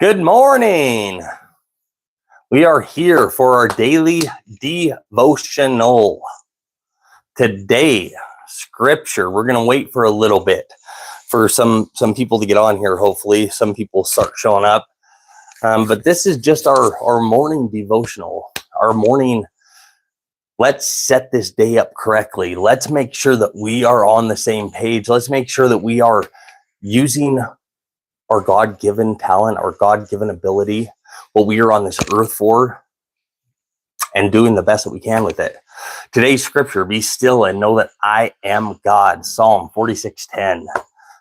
Good morning. We are here for our daily devotional. Today, scripture. We're going to wait for a little bit for some people to get on here. Hopefully, some people start showing up. But this is just our morning devotional. Our morning. Let's set this day up correctly. Let's make sure that we are on the same page. Let's make sure that we are using our God-given talent, our God-given ability, what we are on this earth for, and doing the best that we can with it. Today's scripture, be still and know that I am God. Psalm 46:10.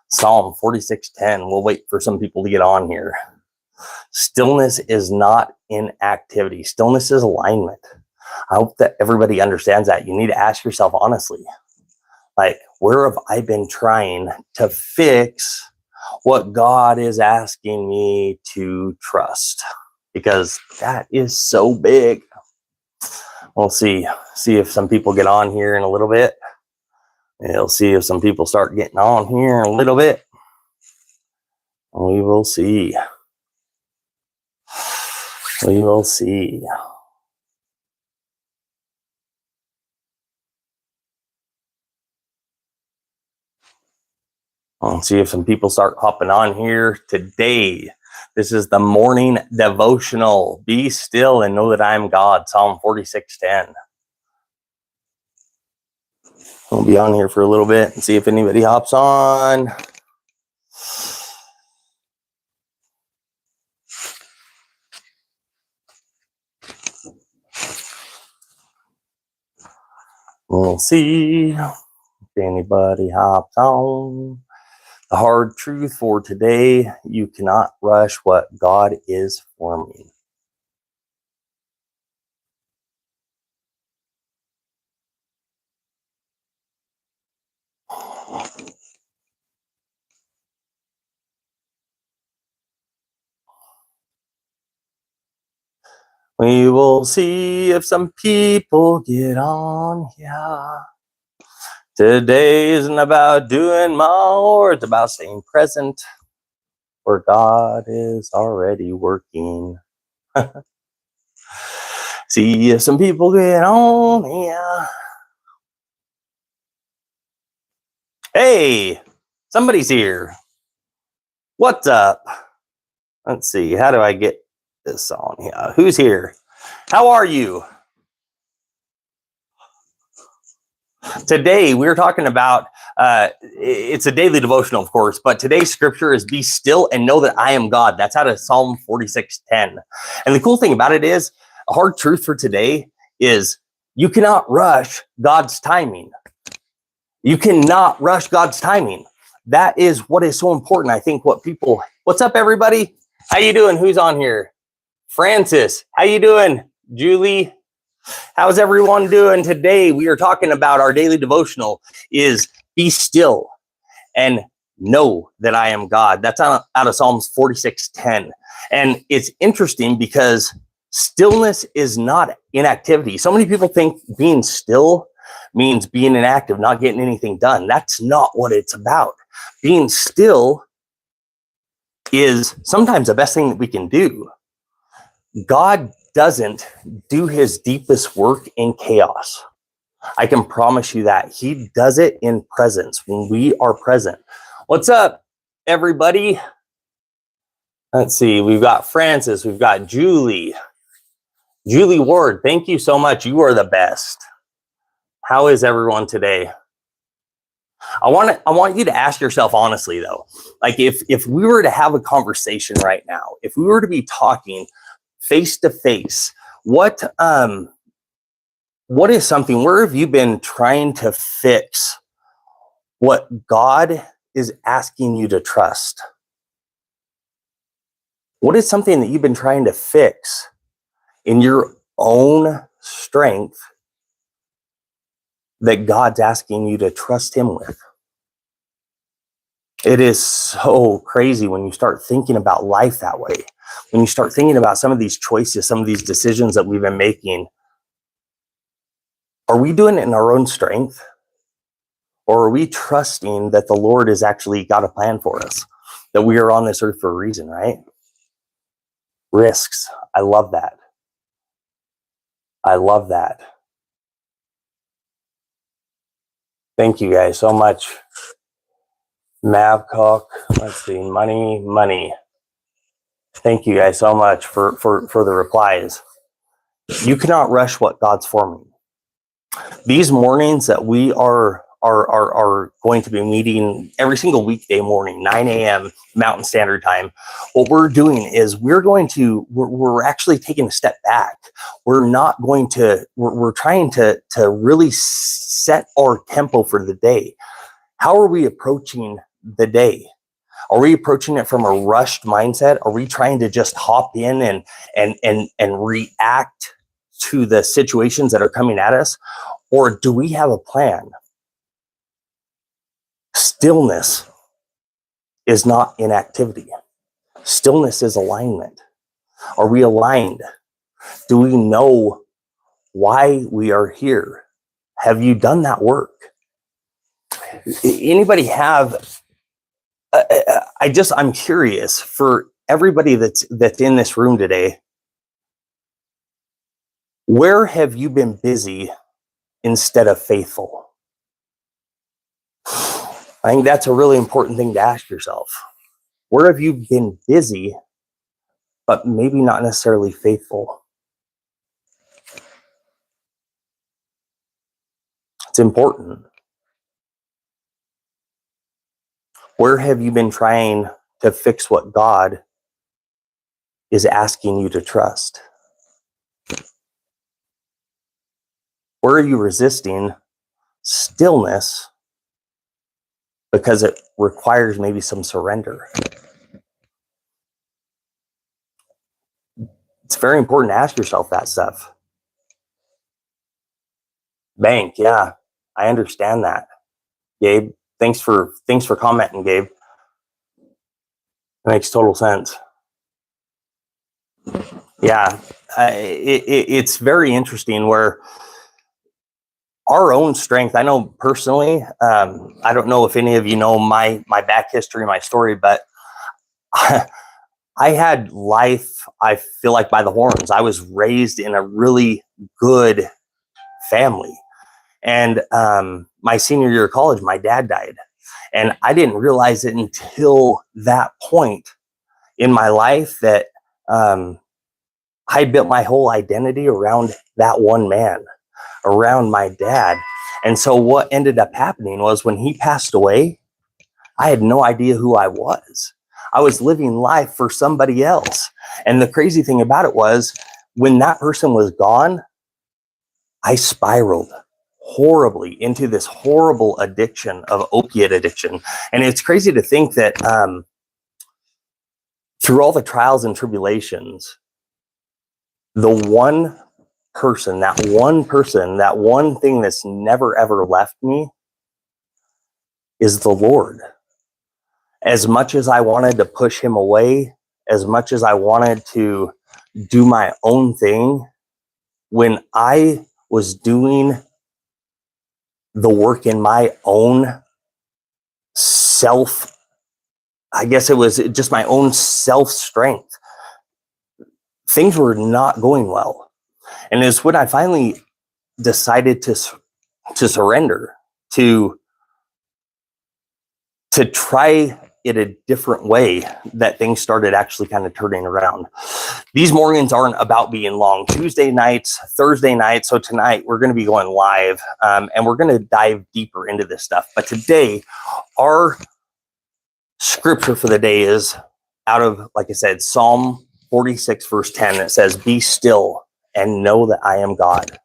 Psalm 46:10. We'll wait for some people to get on here. Stillness is not inactivity. Stillness is alignment. I hope that everybody understands that. You need to ask yourself honestly, like, where have I been trying to fix what God is asking me to trust? Because that is so big. We'll see if some people get on here in a little bit. We'll see if some people start getting on here in a little bit. We will see. We will see. I'll see if some people start hopping on here today. This is the morning devotional. Be still and know that I am God. Psalm 46:10. We'll be on here for a little bit and see if anybody hops on. We'll see if anybody hops on. The hard truth for today, you cannot rush what God is forming. We will see if some people get on here. Today isn't about doing more, it's about staying present where God is already working. See if some people get on here. Hey, somebody's here. What's up? Let's see, how do I get this on here? Who's here? How are you? Today, we're talking about, it's a daily devotional, of course, but today's scripture is be still and know that I am God. That's out of Psalm 46:10. And the cool thing about it is, a hard truth for today is you cannot rush God's timing. You cannot rush God's timing. That is what is so important. I think what's up, everybody? How you doing? Who's on here? Francis, how you doing? Julie, how's everyone doing today? We are talking about our daily devotional is be still and know that I am God. That's out of Psalms 46:10. And it's interesting because stillness is not inactivity. So many people think being still means being inactive, not getting anything done. That's not what it's about. Being still is sometimes the best thing that we can do. God doesn't do his deepest work in chaos. I can promise you that. He does it in presence, when we are present. What's up, everybody? Let's see. We've got Francis. We've got Julie. Julie Ward, thank you so much. You are the best. How is everyone today? I want you to ask yourself honestly, though, like if we were to have a conversation right now, if we were to be talking face to face, what is something, where have you been trying to fix what God is asking you to trust? What is something that you've been trying to fix in your own strength that God's asking you to trust him with? It is so crazy when you start thinking about life that way. When you start thinking about some of these choices, some of these decisions that we've been making, are we doing it in our own strength? Or are we trusting that the Lord has actually got a plan for us? That we are on this earth for a reason, right? Risks. I love that. I love that. Thank you guys so much. Mavcock, let's see, money. Thank you guys so much for the replies. You cannot rush what God's forming. These mornings that we are going to be meeting every single weekday morning, 9 a.m. Mountain Standard Time. What we're doing is we're actually taking a step back. We're trying to really set our tempo for the day. How are we approaching the day? Are we approaching it from a rushed mindset? Are we trying to just hop in and react to the situations that are coming at us? Or do we have a plan? Stillness is not inactivity. Stillness is alignment. Are we aligned? Do we know why we are here? Have you done that work? Anybody have? I'm curious for everybody that's in this room today. Where have you been busy instead of faithful? I think that's a really important thing to ask yourself. Where have you been busy, but maybe not necessarily faithful? It's important. Where have you been trying to fix what God is asking you to trust? Where are you resisting stillness because it requires maybe some surrender? It's very important to ask yourself that stuff. Bank, yeah, I understand that. Gabe, thanks for commenting, Gabe. It makes total sense. Yeah, it's very interesting where our own strength, I know personally, I don't know if any of you know my back history, my story, but I had life, I feel like, by the horns. I was raised in a really good family. And my senior year of college, my dad died. And I didn't realize it until that point in my life that I built my whole identity around that one man, around my dad. And so what ended up happening was when he passed away, I had no idea who I was. I was living life for somebody else. And the crazy thing about it was when that person was gone, I spiraled horribly into this horrible addiction of opiate addiction. And it's crazy to think that through all the trials and tribulations, the one person, that one thing that's never ever left me is the Lord. As much as I wanted to push him away, as much as I wanted to do my own thing, when I was doing the work in my own self, I guess it was just my own self strength, things were not going well. And it's when I finally decided to surrender, to try it a different way, that things started actually kind of turning around. These mornings aren't about being long. Tuesday nights, Thursday nights. So tonight we're going to be going live and we're going to dive deeper into this stuff. But today, our scripture for the day is out of, like I said, Psalm 46, verse 10. It says, "Be still and know that I am God."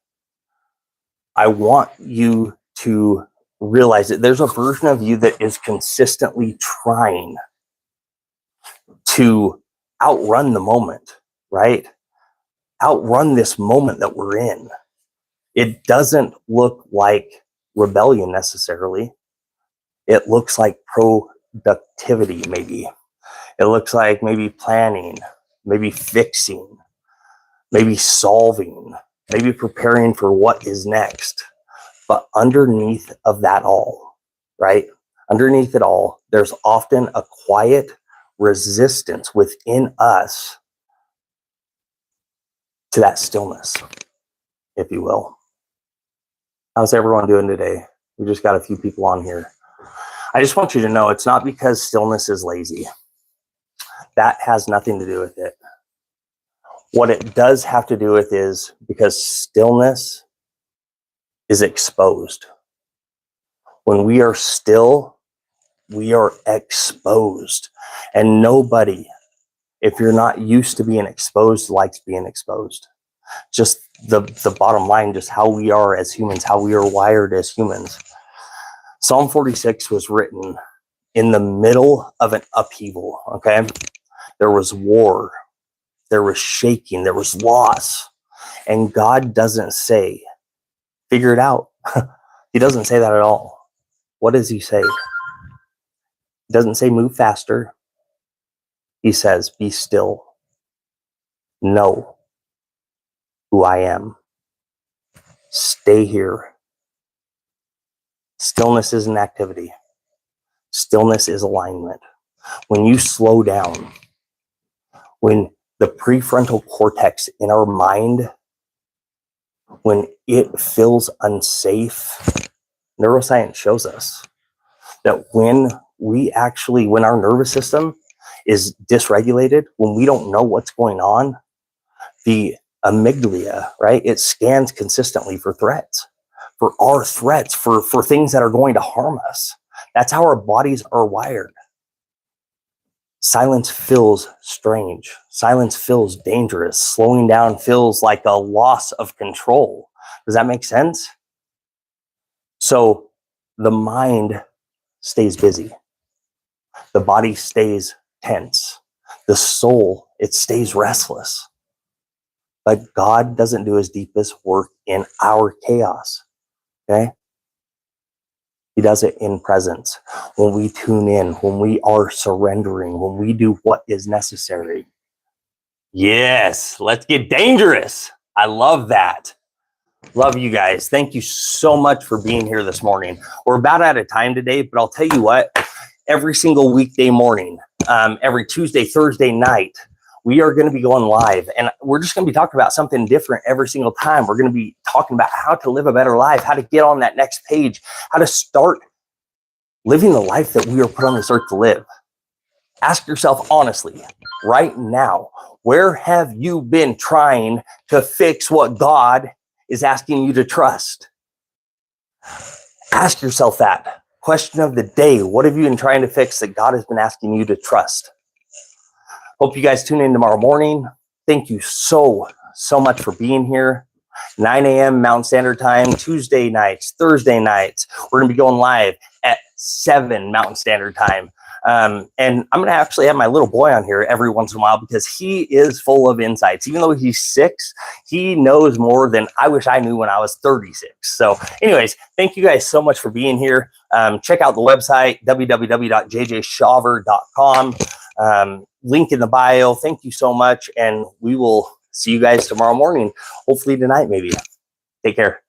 I want you to realize that there's a version of you that is consistently trying to outrun the moment, right? Outrun this moment that we're in. It doesn't look like rebellion necessarily. It looks like productivity, maybe. It looks like maybe planning, maybe fixing, maybe solving, maybe preparing for what is next. But underneath of that all, right? Underneath it all, there's often a quiet resistance within us to that stillness, if you will. How's everyone doing today? We just got a few people on here. I just want you to know it's not because stillness is lazy. That has nothing to do with it. What it does have to do with is because stillness is exposed. When we are still, we are exposed. And nobody, if you're not used to being exposed, likes being exposed. Just the bottom line, just how we are as humans, how we are wired as humans. Psalm 46 was written in the middle of an upheaval, okay? There was war, there was shaking, there was loss. And God doesn't say, figure it out. He doesn't say that at all. What does he say? He doesn't say move faster. He says, be still. Know who I am. Stay here. Stillness is an activity. Stillness is alignment. When you slow down, when the prefrontal cortex in our mind, when it feels unsafe, neuroscience shows us that when our nervous system is dysregulated, when we don't know what's going on, the amygdala, right? It scans consistently for threats, for things that are going to harm us. That's how our bodies are wired. Silence feels strange. Silence feels dangerous. Slowing down feels like a loss of control. Does that make sense? So the mind stays busy. The body stays tense. The soul, it stays restless. But God doesn't do his deepest work in our chaos. Okay? He does it in presence. When we tune in, when we are surrendering, when we do what is necessary. Yes, let's get dangerous. I love that. Love you guys. Thank you so much for being here this morning. We're about out of time today, but I'll tell you what, every single weekday morning, every Tuesday, Thursday night, we are going to be going live, and we're just going to be talking about something different every single time. We're going to be talking about how to live a better life, how to get on that next page, how to start living the life that we are put on this earth to live. Ask yourself honestly, right now, where have you been trying to fix what God is asking you to trust? Ask yourself that. Question of the day, what have you been trying to fix that God has been asking you to trust? Hope you guys tune in tomorrow morning. Thank you so much for being here. 9 a.m. Mountain Standard Time, Tuesday nights, Thursday nights. We're going to be going live at 7 Mountain Standard Time. And I'm going to actually have my little boy on here every once in a while because he is full of insights. Even though he's 6, he knows more than I wish I knew when I was 36. So anyways, thank you guys so much for being here. Check out the website, www.jjshawver.com. Link in the bio. Thank you so much. And we will see you guys tomorrow morning. Hopefully tonight, maybe. Take care.